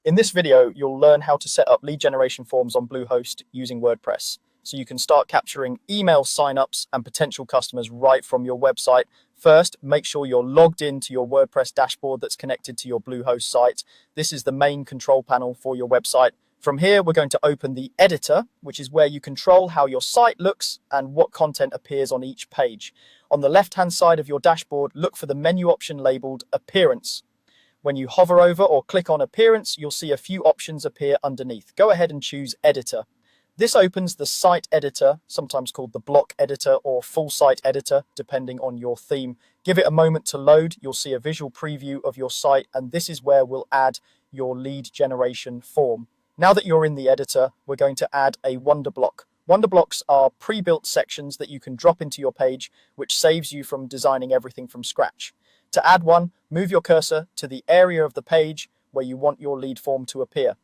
In this video, you'll learn how to set up lead generation forms on Bluehost using WordPress. So you can start capturing email signups and potential customers right from your website. First, make sure you're logged into your WordPress dashboard that's connected to your Bluehost site. This is the main control panel for your website. From here, we're going to open the editor, which is where you control how your site looks and what content appears on each page. On the left-hand side of your dashboard, look for the menu option labeled Appearance. When you hover over or click on Appearance, you'll see a few options appear underneath. Go ahead and choose Editor. This opens the site editor, sometimes called the block editor or full site editor, depending on your theme. Give it a moment to load. You'll see a visual preview of your site, and this is where we'll add your lead generation form. Now that you're in the editor, we're going to add a Wonder block. Wonder blocks are pre-built sections that you can drop into your page, which saves you from designing everything from scratch. To add one, move your cursor to the area of the page where you want your lead form to appear.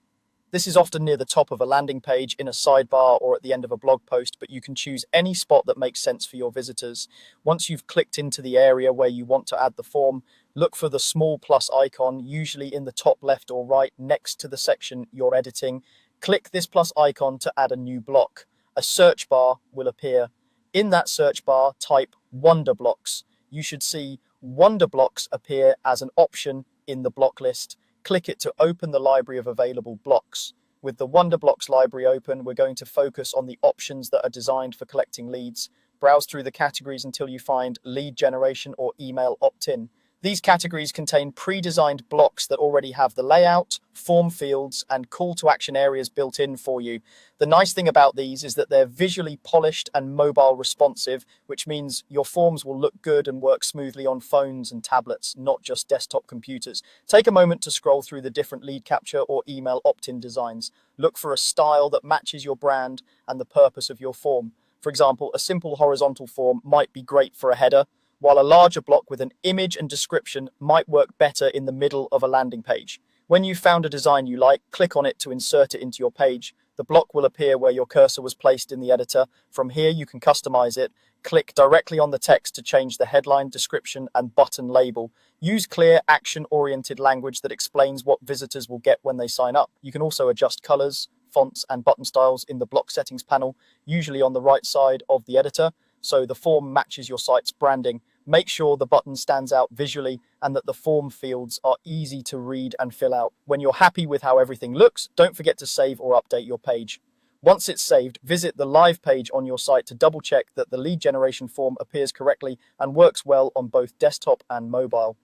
This is often near the top of a landing page, in a sidebar, or at the end of a blog post, but you can choose any spot that makes sense for your visitors. Once you've clicked into the area where you want to add the form, look for the small plus icon, usually in the top left or right next to the section you're editing. Click this plus icon to add a new block. A search bar will appear. In that search bar, type Wonder Blocks. You should see Wonder Blocks appear as an option in the block list. Click it to open the library of available blocks. With the Wonder Blocks library open, we're going to focus on the options that are designed for collecting leads. Browse through the categories until you find lead generation or email opt-in. These categories contain pre-designed blocks that already have the layout, form fields, and call to action areas built in for you. The nice thing about these is that they're visually polished and mobile responsive, which means your forms will look good and work smoothly on phones and tablets, not just desktop computers. Take a moment to scroll through the different lead capture or email opt-in designs. Look for a style that matches your brand and the purpose of your form. For example, a simple horizontal form might be great for a header, while a larger block with an image and description might work better in the middle of a landing page. When you've found a design you like, click on it to insert it into your page. The block will appear where your cursor was placed in the editor. From here, you can customize it. Click directly on the text to change the headline, description, and button label. Use clear, action-oriented language that explains what visitors will get when they sign up. You can also adjust colors, fonts, and button styles in the block settings panel, usually on the right side of the editor, so the form matches your site's branding. Make sure the button stands out visually and that the form fields are easy to read and fill out. When you're happy with how everything looks, don't forget to save or update your page. Once it's saved, visit the live page on your site to double check that the lead generation form appears correctly and works well on both desktop and mobile.